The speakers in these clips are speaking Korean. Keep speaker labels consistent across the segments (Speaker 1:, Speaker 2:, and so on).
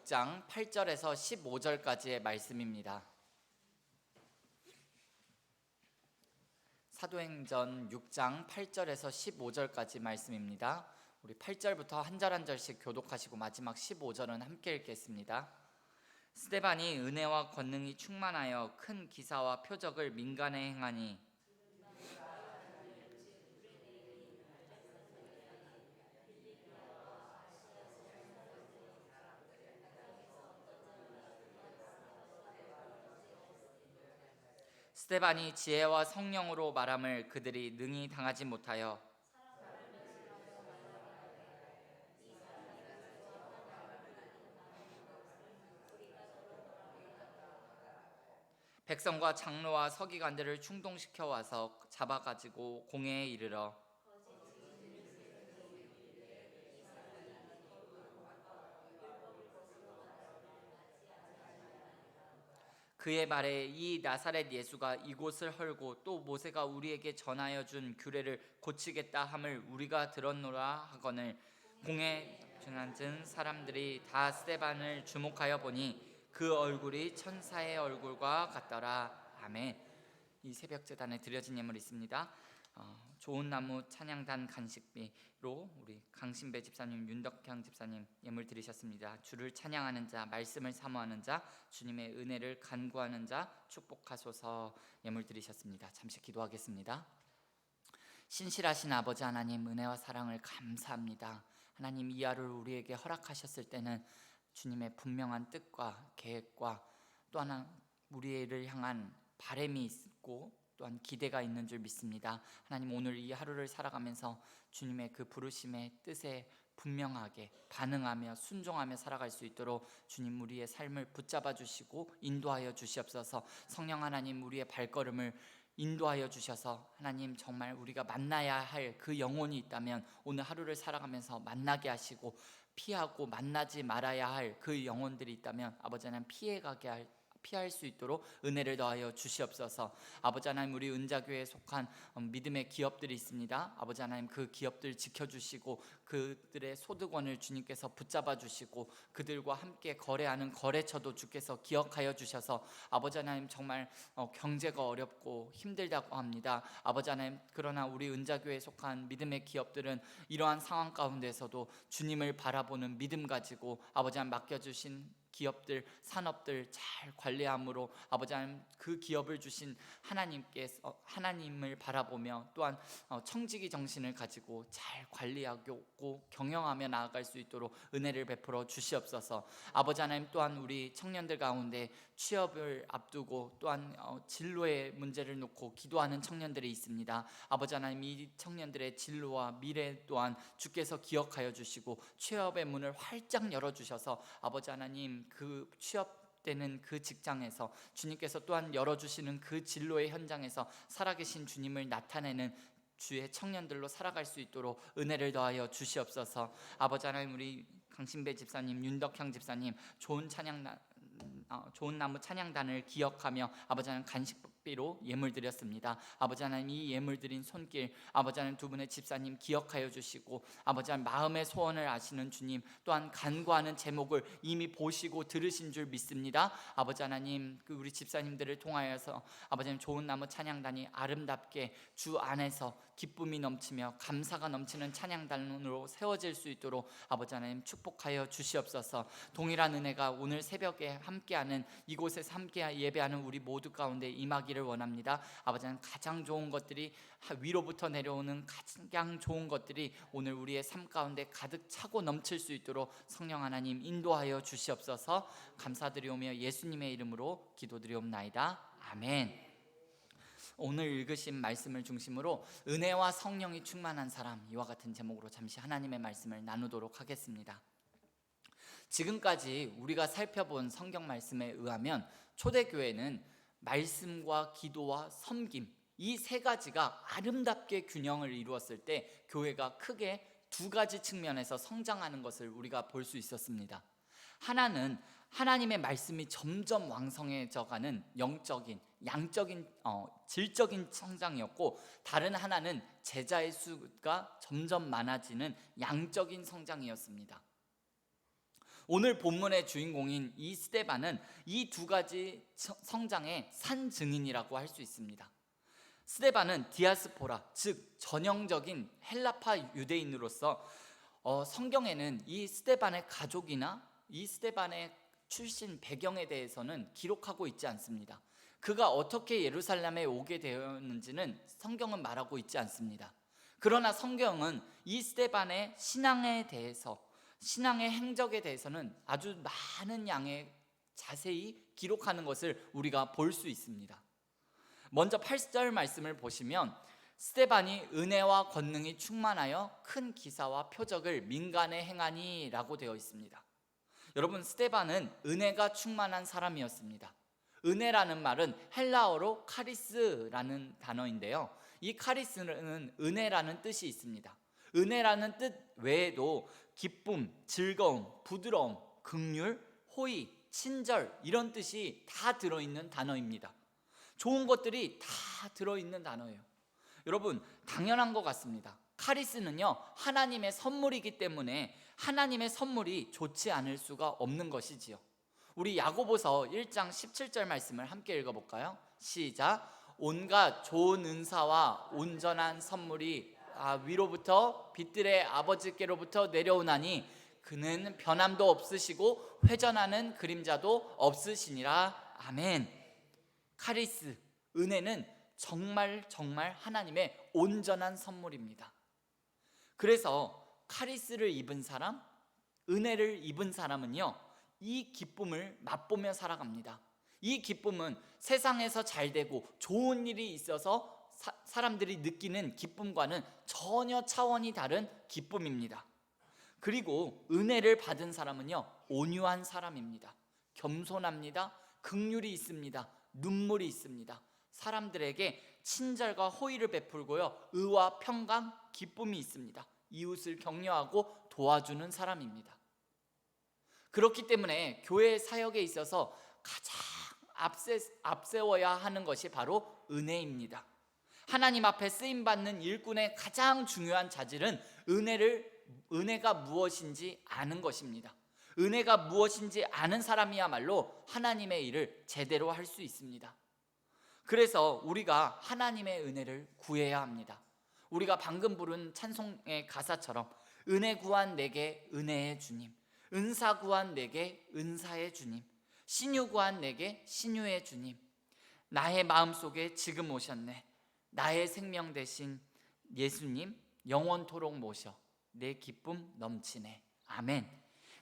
Speaker 1: 6장 8절에서 15절까지의 말씀입니다. 사도행전 6장 8절에서 15절까지 말씀입니다. 우리 8절부터 한 절 한 절씩 교독하시고 마지막 15절은 함께 읽겠습니다. 스데반이 은혜와 권능이 충만하여 큰 기사와 표적을 민간에 행하니 스데반이 지혜와 성령으로 말함을 그들이 능히 당하지 못하여 백성과 장로와 서기관들을 충동시켜 와서 잡아가지고 공회에 이르러 그의 말에 이 나사렛 예수가 이곳을 헐고 또 모세가 우리에게 전하여 준 규례를 고치겠다 함을 우리가 들었노라 하거늘 공회에 앉은 사람들이 다 스데반을 주목하여 보니 그 얼굴이 천사의 얼굴과 같더라. 아멘. 이 새벽 제단에 드려진 예물이 있습니다. 좋은 나무 찬양단 간식비로 우리 강신배 집사님, 윤덕향 집사님 예물 드리셨습니다. 주를 찬양하는 자, 말씀을 사모하는 자, 주님의 은혜를 간구하는 자 축복하소서 예물 드리셨습니다. 잠시 기도하겠습니다. 신실하신 아버지 하나님, 은혜와 사랑을 감사합니다. 하나님, 이 하루를 우리에게 허락하셨을 때는 주님의 분명한 뜻과 계획과 또 하나 우리를 향한 바람이 있고 또한 기대가 있는 줄 믿습니다. 하나님, 오늘 이 하루를 살아가면서 주님의 그 부르심의 뜻에 분명하게 반응하며 순종하며 살아갈 수 있도록 주님 우리의 삶을 붙잡아 주시고 인도하여 주시옵소서. 성령 하나님, 우리의 발걸음을 인도하여 주셔서 하나님 정말 우리가 만나야 할 그 영혼이 있다면 오늘 하루를 살아가면서 만나게 하시고 피하고 만나지 말아야 할 그 영혼들이 있다면 아버지 하나님 피할 수 있도록 은혜를 더하여 주시옵소서. 아버지 하나님, 우리 은자교회에 속한 믿음의 기업들이 있습니다. 아버지 하나님, 그 기업들 지켜주시고 그들의 소득원을 주님께서 붙잡아 주시고 그들과 함께 거래하는 거래처도 주께서 기억하여 주셔서 아버지 하나님 정말 경제가 어렵고 힘들다고 합니다. 아버지 하나님, 그러나 우리 은자교회에 속한 믿음의 기업들은 이러한 상황 가운데서도 주님을 바라보는 믿음 가지고 아버지 하나님 맡겨주신 기업들, 산업들 잘 관리함으로 아버지 하나님 그 기업을 주신 하나님께서 하나님을 바라보며 또한 청지기 정신을 가지고 잘 관리하고 경영하며 나아갈 수 있도록 은혜를 베풀어 주시옵소서. 아버지 하나님, 또한 우리 청년들 가운데 취업을 앞두고 또한 진로의 문제를 놓고 기도하는 청년들이 있습니다. 아버지 하나님, 이 청년들의 진로와 미래 또한 주께서 기억하여 주시고 취업의 문을 활짝 열어주셔서 아버지 하나님 그 취업되는 그 직장에서 주님께서 또한 열어주시는 그 진로의 현장에서 살아계신 주님을 나타내는 주의 청년들로 살아갈 수 있도록 은혜를 더하여 주시옵소서. 아버지 하나님, 우리 강신배 집사님, 윤덕향 집사님 좋은 나무 찬양단을 기억하며 아버지 하나님 간식비로 예물 드렸습니다. 아버지 하나님, 이 예물 드린 손길 아버지 하나님 두 분의 집사님 기억하여 주시고 아버지 하나님 마음의 소원을 아시는 주님 또한 간구하는 제목을 이미 보시고 들으신 줄 믿습니다. 아버지 하나님, 그 우리 집사님들을 통하여서 아버지 하나님 좋은 나무 찬양단이 아름답게 주 안에서 기쁨이 넘치며 감사가 넘치는 찬양단으로 세워질 수 있도록 아버지 하나님 축복하여 주시옵소서. 동일한 은혜가 오늘 새벽에 함께하는 이곳에서 함께 예배하는 우리 모두 가운데 임하기를 원합니다. 아버지 하나님, 가장 좋은 것들이 위로부터 내려오는 가장 좋은 것들이 오늘 우리의 삶 가운데 가득 차고 넘칠 수 있도록 성령 하나님 인도하여 주시옵소서. 감사드리오며 예수님의 이름으로 기도드리옵나이다. 아멘. 오늘 읽으신 말씀을 중심으로 은혜와 성령이 충만한 사람, 이와 같은 제목으로 잠시 하나님의 말씀을 나누도록 하겠습니다. 지금까지 우리가 살펴본 성경 말씀에 의하면 초대교회는 말씀과 기도와 섬김, 이 세 가지가 아름답게 균형을 이루었을 때 교회가 크게 두 가지 측면에서 성장하는 것을 우리가 볼 수 있었습니다. 하나는 하나님의 말씀이 점점 왕성해져가는 영적인, 양적인, 질적인 성장이었고, 다른 하나는 제자의 수가 점점 많아지는 양적인 성장이었습니다. 오늘 본문의 주인공인 이 스데반은 이 두 가지 성장의 산 증인이라고 할 수 있습니다. 스데반은 디아스포라, 즉 전형적인 헬라파 유대인으로서 성경에는 이 스데반의 가족이나 이 스데반의 출신 배경에 대해서는 기록하고 있지 않습니다. 그가 어떻게 예루살렘에 오게 되었는지는 성경은 말하고 있지 않습니다. 그러나 성경은 이 스데반의 신앙에 대해서, 신앙의 행적에 대해서는 아주 많은 양의 자세히 기록하는 것을 우리가 볼 수 있습니다. 먼저 8절 말씀을 보시면 스데반이 은혜와 권능이 충만하여 큰 기사와 표적을 민간에 행하니 라고 되어 있습니다. 여러분, 스데반은 은혜가 충만한 사람이었습니다. 은혜라는 말은 헬라어로 카리스라는 단어인데요, 이 카리스는 은혜라는 뜻이 있습니다. 은혜라는 뜻 외에도 기쁨, 즐거움, 부드러움, 긍휼, 호의, 친절 이런 뜻이 다 들어있는 단어입니다. 좋은 것들이 다 들어있는 단어예요. 여러분, 당연한 것 같습니다. 카리스는요, 하나님의 선물이기 때문에 하나님의 선물이 좋지 않을 수가 없는 것이지요. 우리 야고보서 1장 17절 말씀을 함께 읽어볼까요? 시작. 온갖 좋은 은사와 온전한 선물이 위로부터 빛들의 아버지께로부터 내려오나니 그는 변함도 없으시고 회전하는 그림자도 없으시니라. 아멘. 카리스, 은혜는 정말 하나님의 온전한 선물입니다. 그래서 카리스를 입은 사람, 은혜를 입은 사람은요, 이 기쁨을 맛보며 살아갑니다. 이 기쁨은 세상에서 잘되고 좋은 일이 있어서 사람들이 느끼는 기쁨과는 전혀 차원이 다른 기쁨입니다. 그리고 은혜를 받은 사람은요, 온유한 사람입니다. 겸손합니다. 긍휼이 있습니다. 눈물이 있습니다. 사람들에게 친절과 호의를 베풀고요, 의와 평강, 기쁨이 있습니다. 이웃을 격려하고 도와주는 사람입니다. 그렇기 때문에 교회 사역에 있어서 가장 앞세워야 하는 것이 바로 은혜입니다. 하나님 앞에 쓰임받는 일꾼의 가장 중요한 자질은 은혜가 무엇인지 아는 것입니다. 은혜가 무엇인지 아는 사람이야말로 하나님의 일을 제대로 할 수 있습니다. 그래서 우리가 하나님의 은혜를 구해야 합니다. 우리가 방금 부른 찬송의 가사처럼 은혜 구한 내게 은혜의 주님, 은사 구한 내게 은사의 주님, 신유 구한 내게 신유의 주님, 나의 마음속에 지금 오셨네. 나의 생명 되신 예수님 영원토록 모셔 내 기쁨 넘치네. 아멘.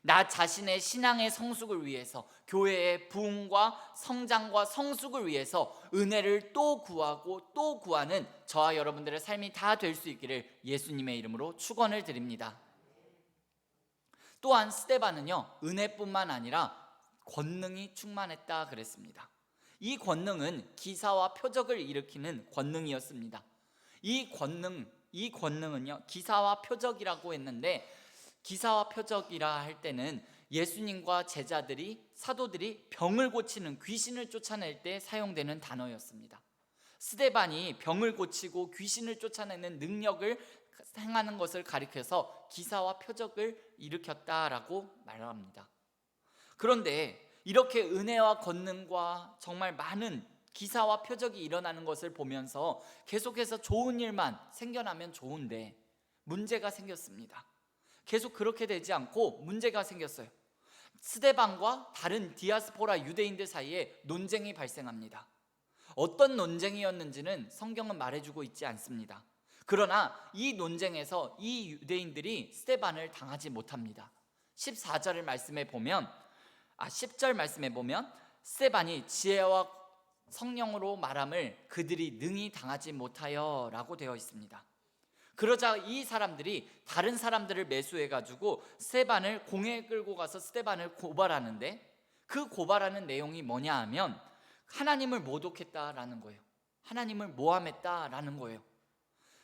Speaker 1: 나 자신의 신앙의 성숙을 위해서, 교회의 부흥과 성장과 성숙을 위해서 은혜를 또 구하고 또 구하는 저와 여러분들의 삶이 다 될 수 있기를 예수님의 이름으로 축원을 드립니다. 또한 스데반은요, 은혜뿐만 아니라 권능이 충만했다 그랬습니다. 이 권능은 기사와 표적을 일으키는 권능이었습니다. 이 권능은요, 기사와 표적이라고 했는데, 기사와 표적이라 할 때는 예수님과 제자들이, 사도들이 병을 고치는, 귀신을 쫓아낼 때 사용되는 단어였습니다. 스데반이 병을 고치고 귀신을 쫓아내는 능력을 행하는 것을 가리켜서 기사와 표적을 일으켰다라고 말합니다. 그런데 이렇게 은혜와 권능과 정말 많은 기사와 표적이 일어나는 것을 보면서 계속해서 좋은 일만 생겨나면 좋은데 문제가 생겼습니다. 계속 그렇게 되지 않고 문제가 생겼어요. 스데반과 다른 디아스포라 유대인들 사이에 논쟁이 발생합니다. 어떤 논쟁이었는지는 성경은 말해주고 있지 않습니다. 그러나 이 논쟁에서 이 유대인들이 스데반을 당하지 못합니다. 10절 말씀에 보면 스데반이 지혜와 성령으로 말함을 그들이 능히 당하지 못하여 라고 되어 있습니다. 그러자 이 사람들이 다른 사람들을 매수해가지고 스데반을 공회에 끌고 가서 스데반을 고발하는데, 그 고발하는 내용이 뭐냐 하면 하나님을 모독했다라는 거예요. 하나님을 모함했다라는 거예요.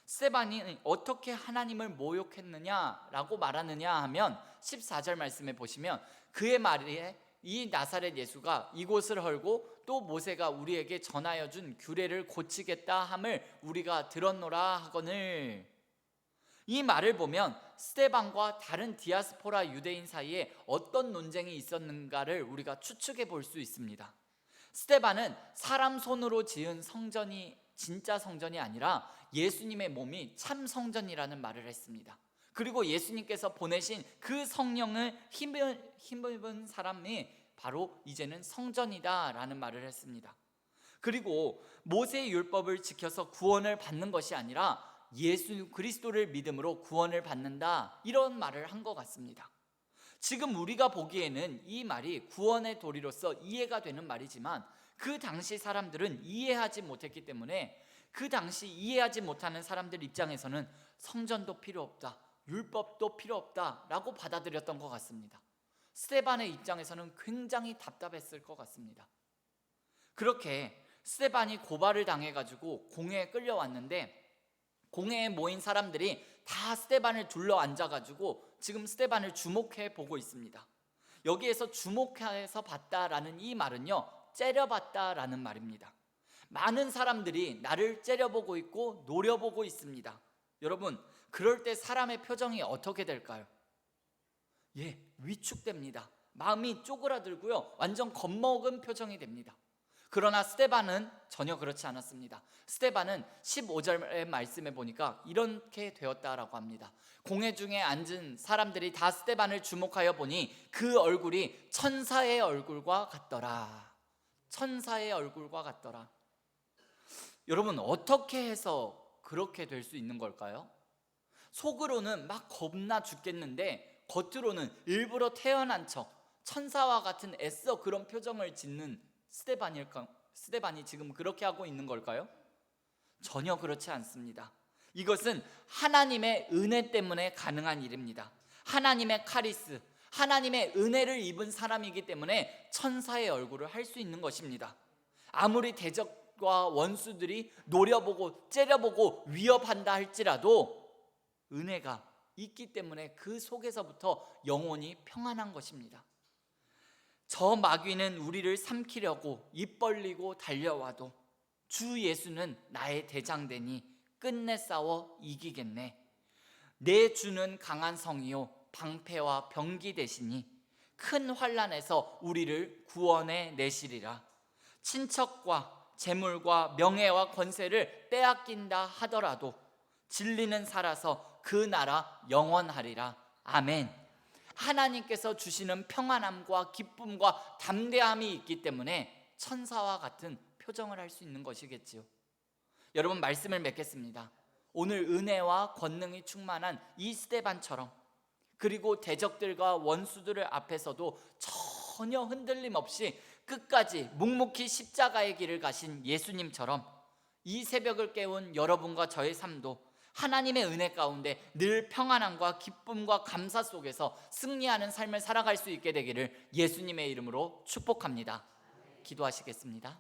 Speaker 1: 스데반이 어떻게 하나님을 모욕했느냐라고 말하느냐 하면 14절 말씀에 보시면 그의 말에 이 나사렛 예수가 이곳을 헐고 또 모세가 우리에게 전하여 준 규례를 고치겠다 함을 우리가 들었노라 하거늘. 이 말을 보면 스데반과 다른 디아스포라 유대인 사이에 어떤 논쟁이 있었는가를 우리가 추측해 볼 수 있습니다. 스데반은 사람 손으로 지은 성전이 진짜 성전이 아니라 예수님의 몸이 참 성전이라는 말을 했습니다. 그리고 예수님께서 보내신 그 성령을 힘입은 사람이 바로 이제는 성전이다 라는 말을 했습니다. 그리고 모세의 율법을 지켜서 구원을 받는 것이 아니라 예수 그리스도를 믿음으로 구원을 받는다, 이런 말을 한 것 같습니다. 지금 우리가 보기에는 이 말이 구원의 도리로서 이해가 되는 말이지만 그 당시 사람들은 이해하지 못했기 때문에 그 당시 이해하지 못하는 사람들 입장에서는 성전도 필요 없다, 율법도 필요 없다 라고 받아들였던 것 같습니다. 스데반의 입장에서는 굉장히 답답했을 것 같습니다. 그렇게 스데반이 고발을 당해가지고 공회에 끌려왔는데, 공회에 모인 사람들이 다 스데반을 둘러 앉아가지고 지금 스데반을 주목해 보고 있습니다. 여기에서 주목해서 봤다라는 이 말은요, 째려봤다라는 말입니다. 많은 사람들이 나를 째려보고 있고 노려보고 있습니다. 여러분, 그럴 때 사람의 표정이 어떻게 될까요? 위축됩니다. 마음이 쪼그라들고요, 완전 겁먹은 표정이 됩니다. 그러나 스데반은 전혀 그렇지 않았습니다. 스데반은 15절의 말씀에 보니까 이렇게 되었다라고 합니다. 공회 중에 앉은 사람들이 다 스데반을 주목하여 보니 그 얼굴이 천사의 얼굴과 같더라. 천사의 얼굴과 같더라. 여러분, 어떻게 해서 그렇게 될 수 있는 걸까요? 속으로는 막 겁나 죽겠는데 겉으로는 일부러 태어난 척 천사와 같은 애써 그런 표정을 짓는 스데반이 지금 그렇게 하고 있는 걸까요? 전혀 그렇지 않습니다. 이것은 하나님의 은혜 때문에 가능한 일입니다. 하나님의 카리스, 하나님의 은혜를 입은 사람이기 때문에 천사의 얼굴을 할 수 있는 것입니다. 아무리 대적과 원수들이 노려보고 째려보고 위협한다 할지라도 은혜가 있기 때문에 그 속에서부터 영혼이 평안한 것입니다. 저 마귀는 우리를 삼키려고 입 벌리고 달려와도 주 예수는 나의 대장되니 끝내 싸워 이기겠네. 내 주는 강한 성이요 방패와 병기 되시니 큰 환난에서 우리를 구원해 내시리라. 친척과 재물과 명예와 권세를 빼앗긴다 하더라도 진리는 살아서 그 나라 영원하리라. 아멘. 하나님께서 주시는 평안함과 기쁨과 담대함이 있기 때문에 천사와 같은 표정을 할 수 있는 것이겠지요. 여러분, 말씀을 맺겠습니다. 오늘 은혜와 권능이 충만한 이 스데반처럼, 그리고 대적들과 원수들을 앞에서도 전혀 흔들림 없이 끝까지 묵묵히 십자가의 길을 가신 예수님처럼 이 새벽을 깨운 여러분과 저의 삶도 하나님의 은혜 가운데 늘 평안함과 기쁨과 감사 속에서 승리하는 삶을 살아갈 수 있게 되기를 예수님의 이름으로 축복합니다. 기도하시겠습니다.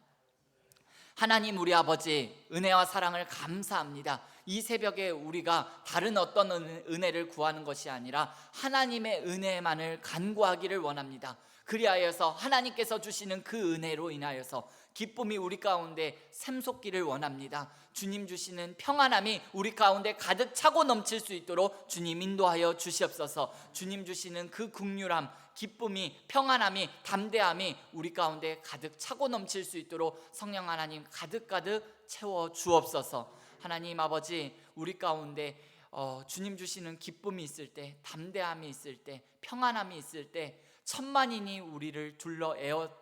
Speaker 1: 하나님, 우리 아버지, 은혜와 사랑을 감사합니다. 이 새벽에 우리가 다른 어떤 은혜를 구하는 것이 아니라 하나님의 은혜만을 간구하기를 원합니다. 그리하여서 하나님께서 주시는 그 은혜로 인하여서 기쁨이 우리 가운데 샘솟기를 원합니다. 주님 주시는 평안함이 우리 가운데 가득 차고 넘칠 수 있도록 주님 인도하여 주시옵소서. 주님 주시는 그 긍휼함, 기쁨이, 평안함이, 담대함이 우리 가운데 가득 차고 넘칠 수 있도록 성령 하나님 가득가득 채워 주옵소서. 하나님 아버지, 우리 가운데 주님 주시는 기쁨이 있을 때, 담대함이 있을 때, 평안함이 있을 때 천만인이 우리를 둘러 에워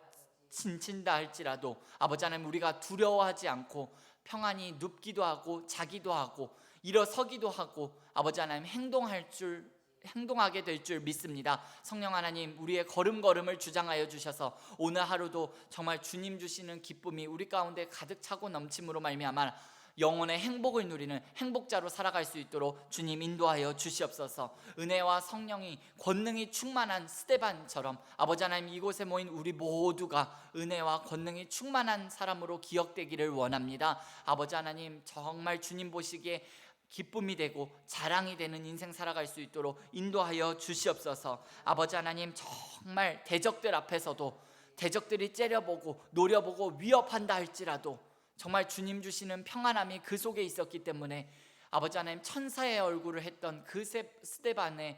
Speaker 1: 친친다 할지라도 아버지 하나님, 우리가 두려워하지 않고 평안히 눕기도 하고 자기도 하고 일어서기도 하고 아버지 하나님 행동하게 될 줄 믿습니다. 성령 하나님, 우리의 걸음걸음을 주장하여 주셔서 오늘 하루도 정말 주님 주시는 기쁨이 우리 가운데 가득 차고 넘침으로 말미암아 영혼의 행복을 누리는 행복자로 살아갈 수 있도록 주님 인도하여 주시옵소서. 은혜와 성령이 권능이 충만한 스데반처럼 아버지 하나님, 이곳에 모인 우리 모두가 은혜와 권능이 충만한 사람으로 기억되기를 원합니다. 아버지 하나님, 정말 주님 보시기에 기쁨이 되고 자랑이 되는 인생 살아갈 수 있도록 인도하여 주시옵소서. 아버지 하나님, 정말 대적들 앞에서도 대적들이 째려보고 노려보고 위협한다 할지라도 정말 주님 주시는 평안함이 그 속에 있었기 때문에 아버지 하나님, 천사의 얼굴을 했던 그 스데반의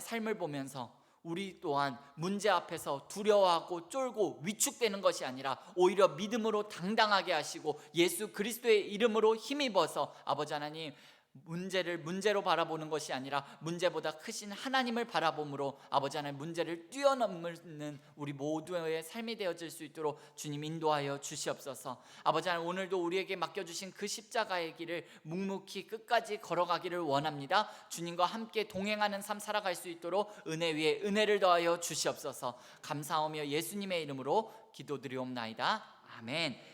Speaker 1: 삶을 보면서 우리 또한 문제 앞에서 두려워하고 쫄고 위축되는 것이 아니라 오히려 믿음으로 당당하게 하시고 예수 그리스도의 이름으로 힘입어서 아버지 하나님, 문제를 문제로 바라보는 것이 아니라 문제보다 크신 하나님을 바라봄으로 아버지 하나님, 문제를 뛰어넘는 우리 모두의 삶이 되어질 수 있도록 주님 인도하여 주시옵소서. 아버지 하나님, 오늘도 우리에게 맡겨주신 그 십자가의 길을 묵묵히 끝까지 걸어가기를 원합니다. 주님과 함께 동행하는 삶 살아갈 수 있도록 은혜 위에 은혜를 더하여 주시옵소서. 감사하며 예수님의 이름으로 기도드리옵나이다. 아멘.